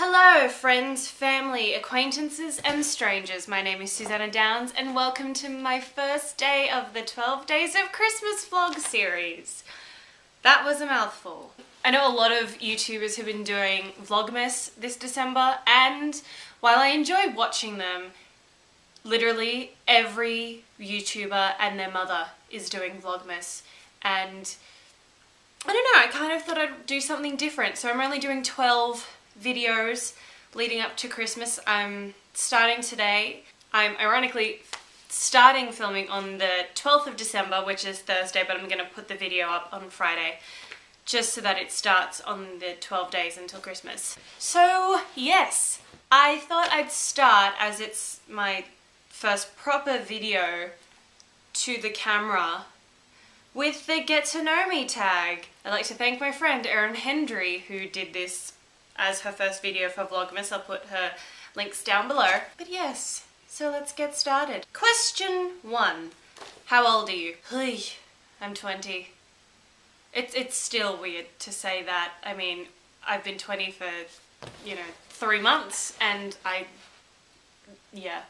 Hello friends, family, acquaintances and strangers. My name is Susanna Downs and welcome to my first day of the 12 Days of Christmas vlog series. That was a mouthful. I know a lot of YouTubers have been doing Vlogmas this December, and while I enjoy watching them, literally every YouTuber and their mother is doing Vlogmas, and I don't know, I kind of thought I'd do something different. So I'm only doing 12 videos leading up to Christmas. I'm starting today. I'm ironically starting filming on the 12th of December, which is Thursday, but I'm going to put the video up on Friday just so that it starts on the 12 days until Christmas. So yes, I thought I'd start, as it's my first proper video to the camera, with the Get to Know Me tag. I'd like to thank my friend Erin Hendry, who did this as her first video for Vlogmas. I'll put her links down below. But yes, so let's get started. Question 1. How old are you? I'm 20. It's still weird to say that. I mean, I've been 20 for, 3 months, and yeah,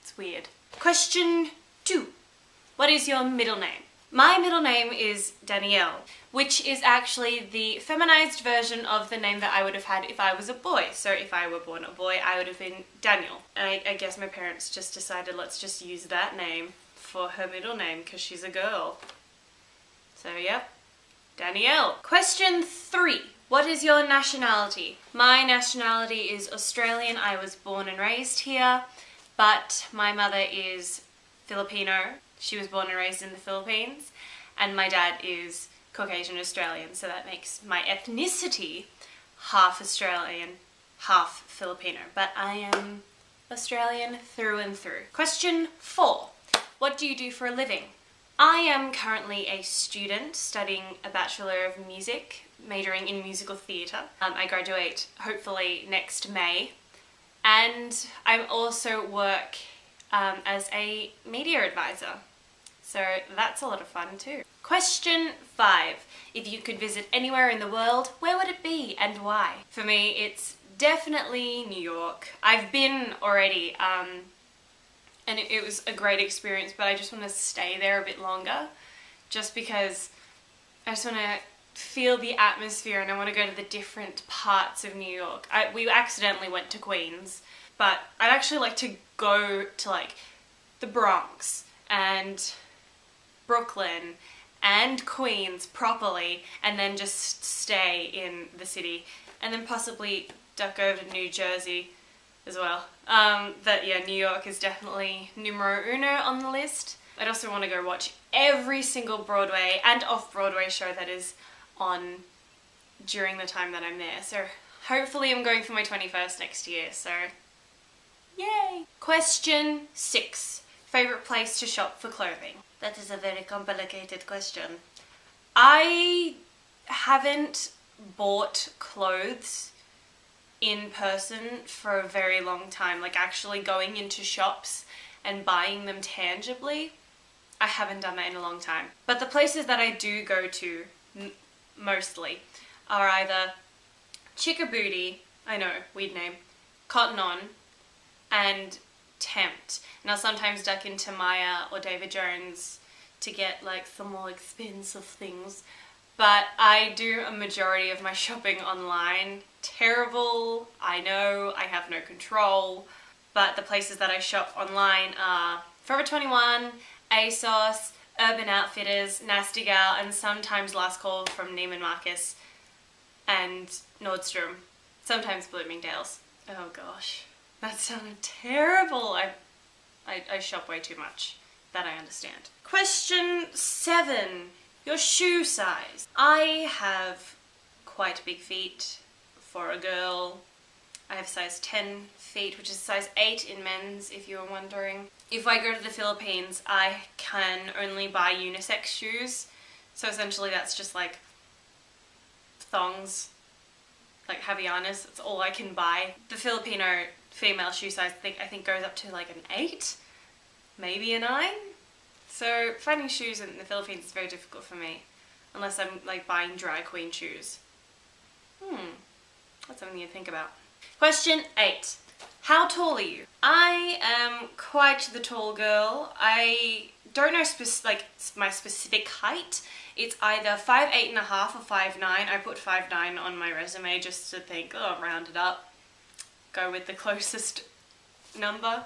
it's weird. Question 2. What is your middle name? My middle name is Danielle, which is actually the feminized version of the name that I would have had if I was a boy. So if I were born a boy, I would have been Daniel. And I guess my parents just decided, let's just use that name for her middle name because she's a girl. So yep, Danielle. Question 3. What is your nationality? My nationality is Australian. I was born and raised here, but my mother is Filipino. She was born and raised in the Philippines, and my dad is Caucasian Australian, so that makes my ethnicity half Australian, half Filipino, but I am Australian through and through. Question 4. What do you do for a living? I am currently a student studying a Bachelor of Music, majoring in musical theatre. I graduate hopefully next May, and I also work as a media advisor. So that's a lot of fun too. Question 5. If you could visit anywhere in the world, where would it be and why? For me, it's definitely New York. I've been already, and it was a great experience, but I just want to stay there a bit longer, just because I just want to feel the atmosphere and I want to go to the different parts of New York. We accidentally went to Queens, but I'd actually like to go to like the Bronx and Brooklyn and Queens properly, and then just stay in the city, and then possibly duck over to New Jersey as well. But yeah, New York is definitely numero uno on the list. I'd also want to go watch every single Broadway and off-Broadway show that is on during the time that I'm there. So hopefully I'm going for my 21st next year, so yay! Question 6. Favorite place to shop for clothing? That is a very complicated question. I haven't bought clothes in person for a very long time, like actually going into shops and buying them tangibly. I haven't done that in a long time. But the places that I do go to mostly are either Chicka Booty, I know, weird name, Cotton On, and Tempt. And I'll sometimes duck into Maya or David Jones to get like some more expensive things. But I do a majority of my shopping online. Terrible, I know, I have no control. But the places that I shop online are Forever 21, ASOS, Urban Outfitters, Nasty Gal, and sometimes Last Call from Neiman Marcus and Nordstrom. Sometimes Bloomingdale's. Oh gosh. That sounded terrible. I shop way too much. That I understand. Question 7. Your shoe size. I have quite big feet for a girl. I have size 10 feet, which is size 8 in men's, if you were wondering. If I go to the Philippines, I can only buy unisex shoes. So essentially that's just like thongs, like Havaianas. That's all I can buy. The Filipino female shoe size I think goes up to like an 8, maybe a 9. So finding shoes in the Philippines is very difficult for me, unless I'm like buying drag queen shoes. That's something to think about. Question 8. How tall are you? I am quite the tall girl. I don't know my specific height. It's either 5'8" and a half or 5'9". I put 5'9" on my resume just to think, oh, round it up. Go with the closest number.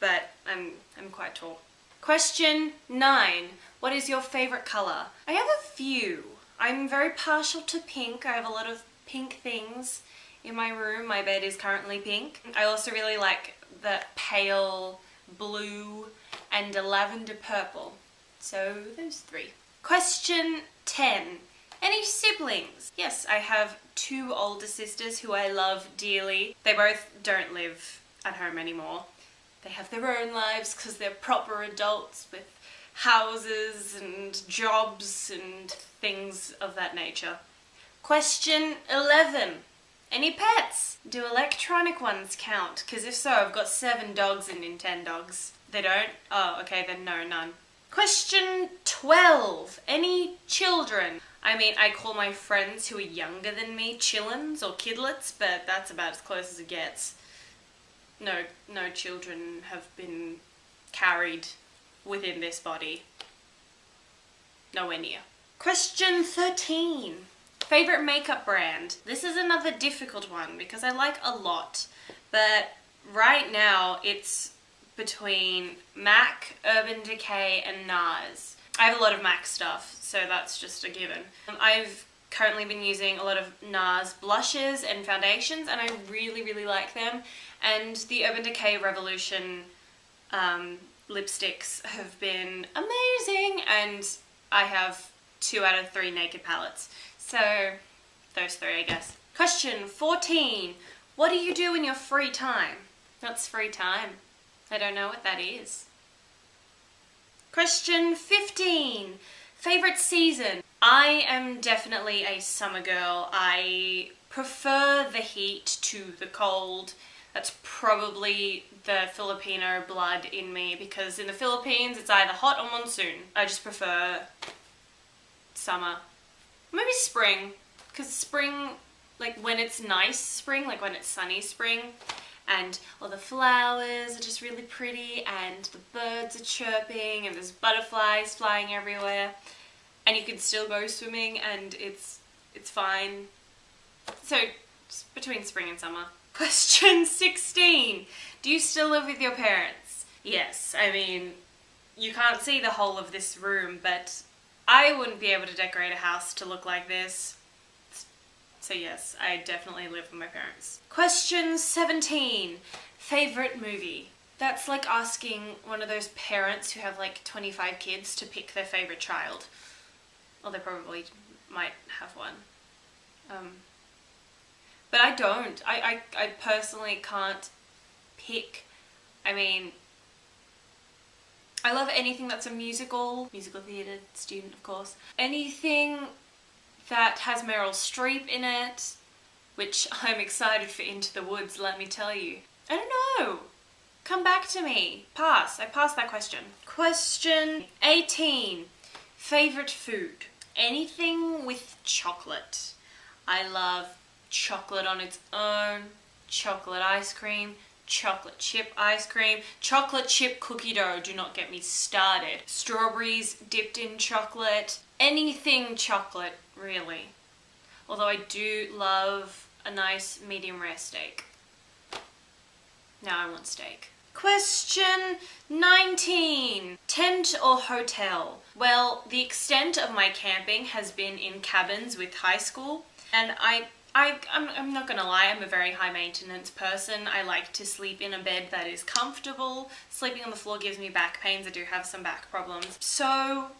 But I'm quite tall. Question 9. What is your favourite colour? I have a few. I'm very partial to pink. I have a lot of pink things in my room. My bed is currently pink. I also really like the pale blue and a lavender purple. So those 3. Question 10. Any siblings? Yes, I have 2 older sisters who I love dearly. They both don't live at home anymore. They have their own lives because they're proper adults with houses and jobs and things of that nature. Question 11. Any pets? Do electronic ones count? Because if so, I've got 7 dogs and Nintendogs. They don't? Oh, okay, then no, none. Question 12. Any children? I mean, I call my friends who are younger than me chillins or kidlets, but that's about as close as it gets. No children have been carried within this body. Nowhere near. Question 13. Favorite makeup brand? This is another difficult one because I like a lot, but right now it's between MAC, Urban Decay and NARS. I have a lot of MAC stuff, so that's just a given. I've currently been using a lot of NARS blushes and foundations, and I really like them. And the Urban Decay Revolution lipsticks have been amazing, and I have 2 out of 3 naked palettes. So those 3, I guess. Question 14. What do you do in your free time? What's free time? I don't know what that is. Question 15. Favorite season? I am definitely a summer girl. I prefer the heat to the cold. That's probably the Filipino blood in me, because in the Philippines it's either hot or monsoon. I just prefer summer. Maybe spring, because spring, like when it's nice spring, like when it's sunny spring, and all the flowers are just really pretty, and the birds are chirping, and there's butterflies flying everywhere, and you can still go swimming, and it's fine. So, just between spring and summer. Question 16. Do you still live with your parents? Yes, I mean, you can't see the whole of this room, but I wouldn't be able to decorate a house to look like this. So yes, I definitely live with my parents. Question 17. Favorite movie? That's like asking one of those parents who have like 25 kids to pick their favorite child. Well, they probably might have one. But I don't. I personally can't pick. I mean, I love anything that's a musical theatre student, of course. Anything that has Meryl Streep in it, which I'm excited for Into the Woods, let me tell you. I don't know. Come back to me. Pass. I passed that question. Question 18. Favorite food? Anything with chocolate. I love chocolate on its own, chocolate ice cream, chocolate chip ice cream, chocolate chip cookie dough, do not get me started. Strawberries dipped in chocolate, anything chocolate, really. Although I do love a nice medium rare steak. Now I want steak. Question 19. Tent or hotel? Well, the extent of my camping has been in cabins with high school, and I'm not gonna lie, I'm a very high maintenance person. I like to sleep in a bed that is comfortable. Sleeping on the floor gives me back pains. I do have some back problems. So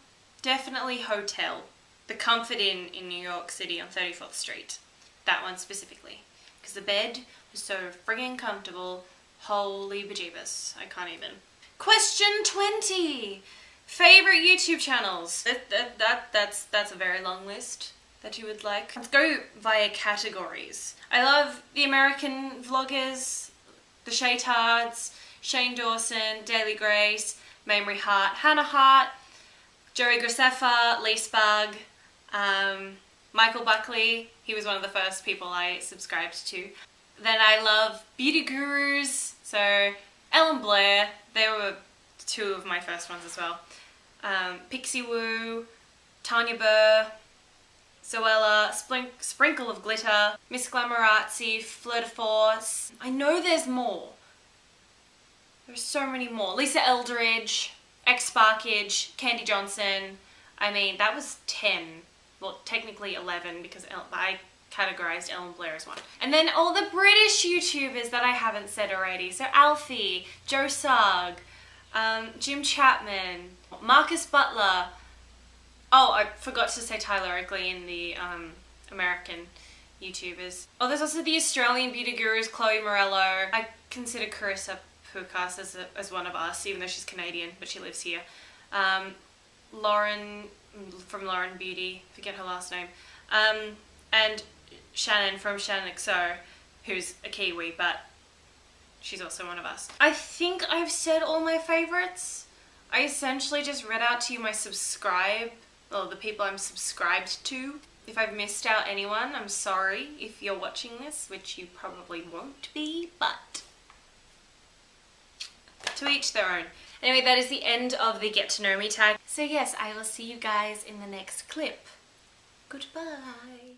definitely hotel. The Comfort Inn in New York City on 34th Street. That one specifically. Because the bed was so friggin' comfortable. Holy bejeebus. I can't even. Question 20. Favorite YouTube channels? That's a very long list that you would like. Let's go via categories. I love the American vloggers, the Shaytards, Shane Dawson, Daily Grace, Mamrie Hart, Hannah Hart, Joey Graceffa, Lee Spug, Michael Buckley. He was one of the first people I subscribed to. Then I love beauty gurus. So Ellen Blair, they were two of my first ones as well. Pixie Woo, Tanya Burr, Zoella, Sprinkle of Glitter, Miss Glamorazzi, Fleur de Force. I know there's more. There's so many more. Lisa Eldridge, X Sparkage, Candy Johnson. I mean, that was 10. Well, technically 11 because I categorized Ellen Blair as one. And then all the British YouTubers that I haven't said already. So Alfie, Joe Sarg, Jim Chapman, Marcus Butler. Oh, I forgot to say Tyler Oakley in the American YouTubers. Oh, there's also the Australian beauty gurus, Chloe Morello. I consider Carissa Pukas as one of us, even though she's Canadian, but she lives here. Lauren from Lauren Beauty, forget her last name. And Shannon from Shannon XO, who's a Kiwi, but she's also one of us. I think I've said all my favourites. I essentially just read out to you my the people I'm subscribed to. If I've missed out anyone, I'm sorry if you're watching this, which you probably won't be, but to each their own. Anyway, that is the end of the Get to Know Me tag. So yes, I will see you guys in the next clip. Goodbye.